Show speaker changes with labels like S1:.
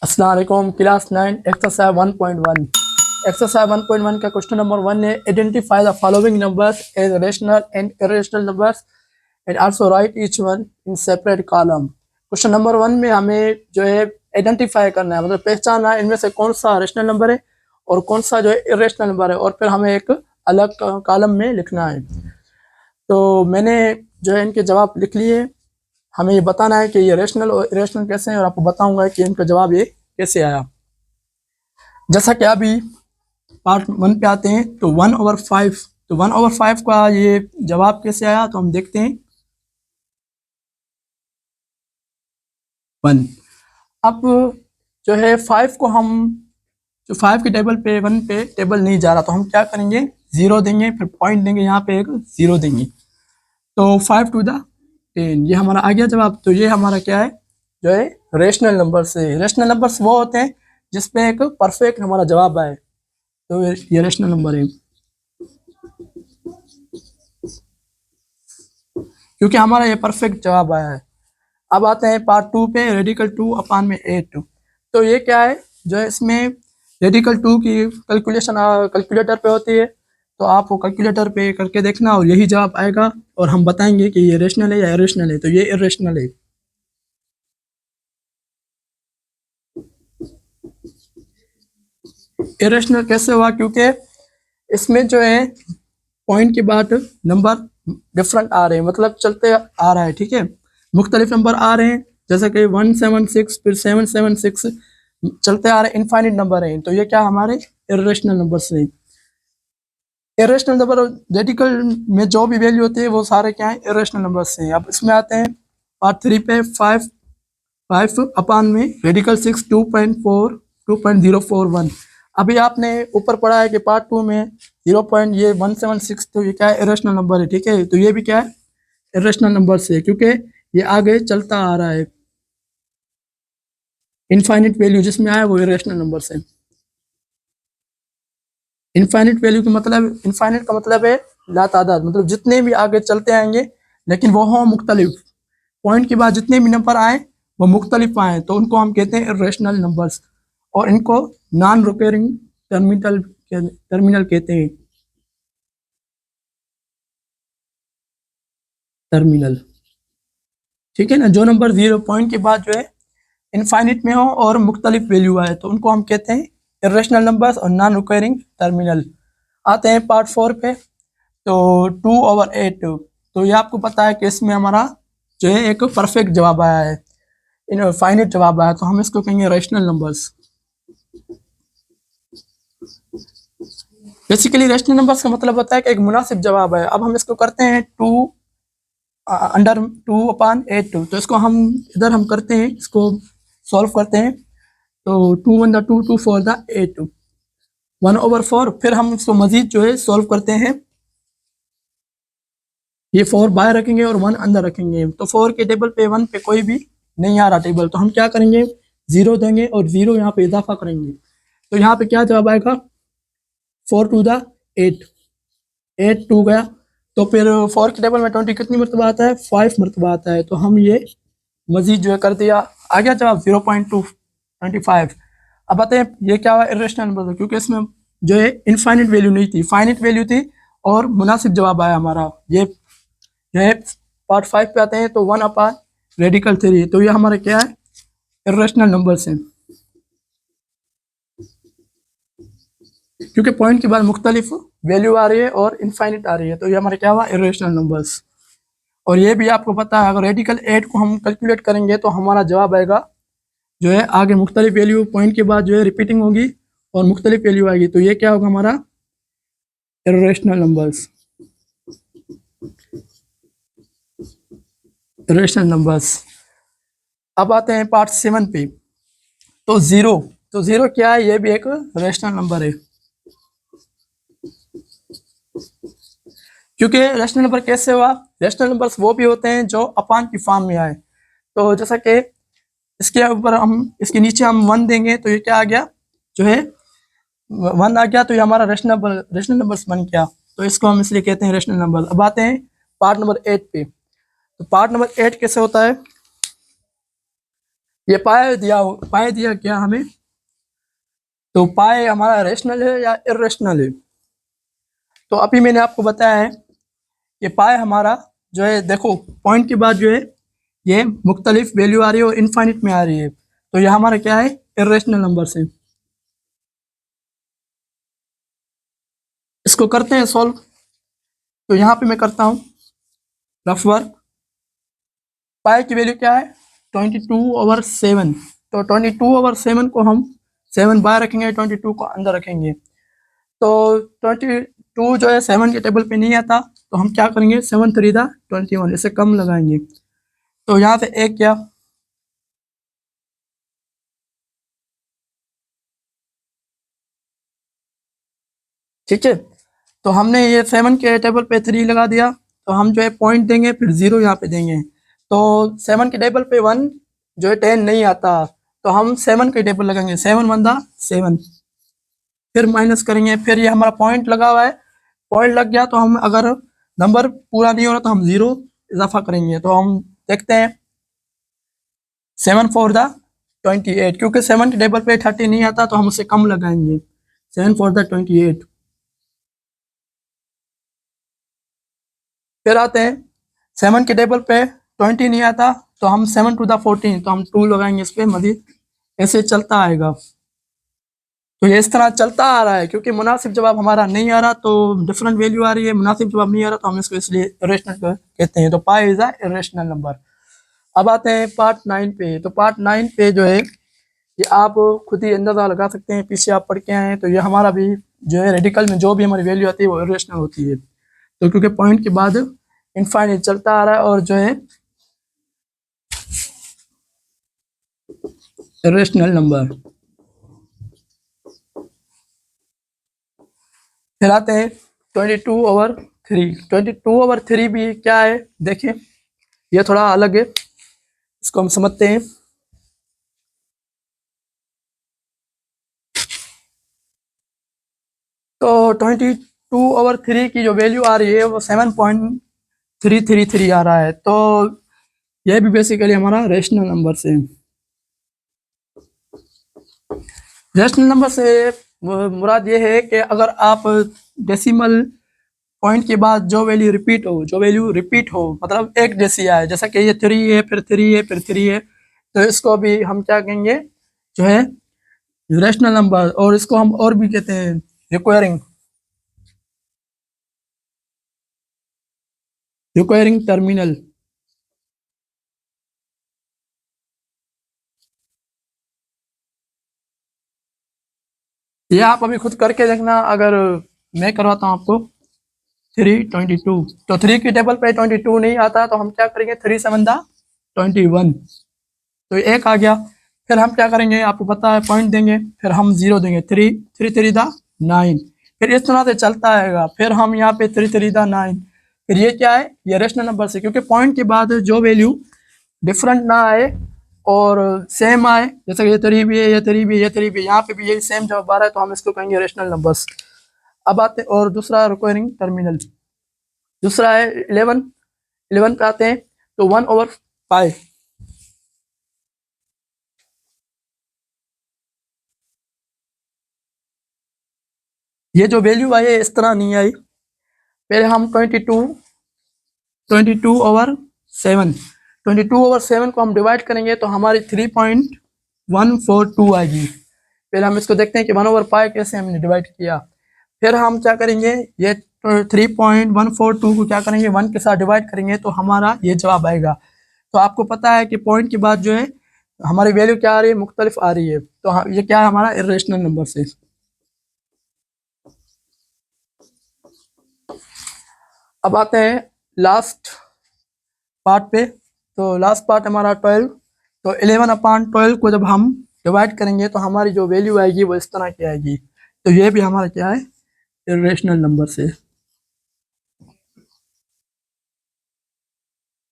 S1: अस्सलाम वालेकुम class 9 exercise 1.1। Exercise 1.1 का क्वेश्चन नंबर 1 है identify the following numbers as rational and irrational numbers and also write each one in separate column. Question number 1 में हमें जो है आइडेंटिफाई करना है, मतलब पहचानना है इनमें से कौन सा रेशनल नंबर है और कौन सा जो है इरेशनल नंबर है, और फिर हमें एक अलग कॉलम में लिखना है। तो मैंने जो है इनके जवाब लिख लिए। हमें ये बताना है कि ये रेशनल और इरेशनल कैसे हैं, और आपको बताऊंगा कि इनका जवाब ये कैसे आया। जैसा कि अभी पार्ट 1 पे आते हैं तो 1/5, तो 1/5 का ये जवाब कैसे आया तो हम देखते हैं। 1। अब जो है 5 को हम जो 5 के टेबल पे 1 पे टेबल नहीं जा रहा, तो हम क्या करेंगे, 0 देंगे, फिर पॉइंट देंगे, यहाँ पे एक 0 देंगे, तो 5 टू द 10 ये हमारा आ गया जवाब। तो ये हमारा क्या है, जो है रेशनल नंबर से। रेशनल नंबर्स वो होते हैं जिसपे एक परफेक्ट हमारा जवाब आए, तो ये रेशनल नंबर है, क्योंकि हमारा ये परफेक्ट जवाब आया है। अब आते हैं पार्ट 2 पे, रेडिकल 2/8। तो ये क्या है, जो है इसमें रेडिकल 2 की कैलकुलेशन कैलकुलेटर पे होती है, तो आप वो कैलकुलेटर पे करके देखना और यही जवाब आएगा, और हम बताएंगे कि ये रेशनल है या इरेशनल है। तो ये इरेशनल है। इरेशनल कैसे हुआ, क्योंकि इसमें जो है पॉइंट के बाद नंबर डिफरेंट आ रहे हैं, मतलब चलते आ रहा है, ठीक है, मुख्तलिफ नंबर आ रहे हैं, जैसे कि 176 फिर 776 चलते आ रहे हैं, इनफाइनिट नंबर है, तो ये क्या हमारे इरेशनल नंबर से। इरेशनल नंबर रेडिकल में जो भी वैल्यू होती है वो सारे क्या है, इरेशनल नंबर से। अब इसमें आते हैं पार्ट 3 पे, 5 में रेडिकल 6 2.041। अभी आपने ऊपर पढ़ा है कि पार्ट 2 में 0.176, तो ये क्या है, इरेशनल नंबर है, ठीक है। तो ये भी क्या है, इरेशनल नंबर से, क्योंकि ये आगे चलता आ रहा है, इनफाइनिट वैल्यू जिसमें आया वो इरेशनल नंबर से। इनफाइनिट वैल्यू का मतलब, इनफाइनिट का मतलब है लातादाद, मतलब जितने भी आगे चलते आएंगे, लेकिन वो हों मुख्तलिफ, पॉइंट के बाद जितने भी नंबर आए वो मुख्तलिफ आए, तो उनको हम कहते हैं इरेशनल नंबर्स, और इनको नॉन रिकरिंग टर्मिनल कहते हैं, टर्मिनल, ठीक है ना। जो नंबर 0 पॉइंट के बाद जो है इनफाइनिट में हो और मुख्तलिफ वैल्यू आए, तो उनको हम कहते हैं इरेशनल नंबर्स और नॉन रिकरिंग टर्मिनल। आते हैं पार्ट 4 पे, तो 2/8, तो ये आपको पता है कि इसमें हमारा जो है एक परफेक्ट जवाब आया है, इन फाइनिट जवाब आया, तो हम इसको कहेंगे rational numbers. Basically rational numbers का मतलब होता है कि एक मुनासिब जवाब है। अब हम इसको करते हैं 2/8, तो इसको हम इधर हम करते हैं, इसको सॉल्व करते हैं, तो 2 1 2 2 4 1/4, फिर हम इसको मजीद जो है सॉल्व करते हैं, ये 4 बाहर रखेंगे और 1 अंदर रखेंगे, तो 4 के टेबल पे 1 पे कोई भी नहीं आ रहा टेबल, तो हम क्या करेंगे, 0 देंगे और 0 यहाँ पे इजाफा करेंगे, तो यहाँ पे क्या जवाब आएगा, 4 टू द 8, 8 2 गया, तो फिर 4 के टेबल में 20 कितनी मरतबा आता है, 5 मरतबा आता है, तो हम ये मजीद जो है कर दिया, आ गया जवाब 0.225। अब आते हैं ये क्या हुआ, इरेशनल नंबर, क्योंकि इसमें जो है इनफाइनिट वैल्यू नहीं थी, फाइनिट वैल्यू थी, और मुनासिब जवाब आया हमारा। ये जो है पार्ट 5 पे आते हैं, तो 1/रेडिकल 3, तो ये हमारा क्या है, इरेशनल नंबर्स हैं, क्योंकि पॉइंट के बाद मुख्तलिफ वैल्यू आ रही है और इनफाइनिट आ रही है, तो ये हमारे क्या हुआ, इरेशनल नंबर्स। और ये भी आपको पता है, अगर रेडिकल 8 को हम कैलकुलेट करेंगे तो हमारा जवाब आएगा, जो है आगे मुख्तलिफ वैल्यू पॉइंट के बाद जो है रिपीटिंग होगी और मुख्तलिफ वैल्यू आएगी, तो ये क्या होगा हमारा, इरेशनल नंबर्स, इरेशनल नंबर्स। अब आते हैं पार्ट 7 पे, तो 0, तो 0 क्या है, ये भी एक रेशनल नंबर है, क्योंकि रेशनल नंबर कैसे हुआ, रेशनल नंबर्स वो भी होते हैं जो अपान की फॉर्म में आए, तो जैसा कि इसके ऊपर हम, इसके नीचे हम 1 देंगे, तो ये क्या आ गया, जो है 1 आ गया, तो ये हमारा रेशनल नंबर्स बन गया, तो इसको हम इसलिए कहते हैं रेशनल नंबर। अब आते हैं पार्ट नंबर 8 पे, तो पार्ट नंबर 8 कैसे होता है, ये पाए दिया क्या हमें, तो पाए हमारा रेशनल है या इरेशनल है। तो अभी मैंने आपको बताया है कि पाए हमारा जो है, देखो पॉइंट के बाद जो है ये मुख्तलिफ वैल्यू आ रही है और इनफाइनिट में आ रही है, तो ये हमारा क्या है, इरेशनल नंबर से। इसको करते हैं सॉल्व। तो यहाँ पे मैं करता हूँ रफ वर्क। पाई की वैल्यू क्या है, 22/7। तो 22/7 को हम 7 बाहर रखेंगे, 22 को अंदर रखेंगे। तो 22 जो है 7 के टेबल पे नहीं आता, तो हम क्या करेंगे, 7 3 21, इसे कम लगाएंगे। तो यहाँ से एक क्या, ठीक है। तो हमने ये 7 के टेबल पे 3 लगा दिया, तो हम जो है पॉइंट देंगे, फिर 0 यहाँ पे देंगे। तो 7 के टेबल पे 1 जो है 10 नहीं आता, तो हम 7 के टेबल लगाएंगे, 7 1 7, फिर माइनस करेंगे, फिर ये हमारा पॉइंट लगा हुआ है, पॉइंट लग गया तो हम अगर नंबर पूरा नहीं हो रहा तो हम 0 इजाफा करेंगे। तो हम देखते हैं 7 4 28, क्योंकि 7 के टेबल पे 30 नहीं आता तो हम उसे कम लगाएंगे, 7 4 28। फिर आते हैं 7 के टेबल पे 20 नहीं आता, तो हम 7 2 14, तो हम 2 लगाएंगे इस पे मजीद, ऐसे चलता आएगा। तो ये इस तरह चलता आ रहा है, क्योंकि मुनासिब जवाब हमारा नहीं आ रहा तो डिफरेंट वैल्यू आ रही है, मुनासिब जवाब नहीं आ रहा तो हम इसको इसलिए इरेशनल कहते हैं। तो pi is a irrational number. अब आते हैं पार्ट 9 पे। तो पार्ट 9 पे जो है ये आप खुद ही अंदाजा लगा सकते हैं, पीछे आप पढ़ के आए हैं। तो ये हमारा भी जो है रेडिकल में जो भी हमारी वैल्यू आती है वो इरेशनल होती है। तो क्योंकि पॉइंट के बाद इनफाइनाइट चलता आ रहा है और जो है इरेशनल नंबर। फिर आते हैं 22/3। 22/3 भी क्या है, देखें ये थोड़ा अलग है, इसको हम समझते हैं। तो 22/3 की जो वैल्यू आ रही है वो 7.333 आ रहा है। तो यह भी बेसिकली हमारा रेशनल नंबर से, रेशनल नंबर से मुराद ये है कि अगर आप डेसिमल पॉइंट के बाद जो वैल्यू रिपीट हो, मतलब एक जैसी आए, जैसा कि ये 3 है, फिर 3 है, फिर 3 है, तो इसको भी हम क्या कहेंगे, जो है रेशनल नंबर। और इसको हम और भी कहते हैं रिक्वायरिंग टर्मिनल। ये आप अभी खुद करके देखना, अगर मैं करवाता हूँ आपको। 322, तो 3 की टेबल पे 22 नहीं आता, तो हम क्या करेंगे, 3 7 21, तो एक आ गया। फिर हम क्या करेंगे, आपको पता है पॉइंट देंगे, फिर हम 0 देंगे, 3 3 3 9, फिर इस तरह से चलता आएगा। फिर हम यहाँ पे 3 3 9, फिर ये क्या है, ये रेशनल नंबर से, क्योंकि पॉइंट के बाद जो वैल्यू डिफरेंट ना आए और सेम आए, जैसे कि ये 3 भी है, ये 3 भी है, ये 3 भी, यहाँ पे भी यही सेम जवाब आ रहा है, तो हम इसको कहेंगे रेशनल नंबर्स। अब आते हैं, और दूसरा रिक्वायरिंग टर्मिनल, दूसरा है 11। 11 पे आते हैं, तो 1/5। ये जो वैल्यू आई है इस तरह नहीं आई, पहले हम 22/7, 22/7 को हम डिवाइड करेंगे तो हमारी 3.142 आएगी। पहले हम इसको देखते हैं कि 1/5 कैसे हमने डिवाइड किया। फिर हम क्या करेंगे, ये 3.142 को क्या करेंगे, 1 के साथ डिवाइड करेंगे तो हमारा ये जवाब आएगा। तो आपको पता है कि पॉइंट के बाद जो है हमारी वैल्यू क्या आ रही है, मुख्तलिफ आ रही है, तो ये क्या है, हमारा इरेशनल नंबर से। अब आते हैं लास्ट पार्ट पे। तो लास्ट पार्ट हमारा 12। तो 11/12 को जब हम डिवाइड करेंगे तो हमारी जो वैल्यू आएगी वो इस तरह की आएगी। तो ये भी हमारा क्या है, इरेशनल नंबर से।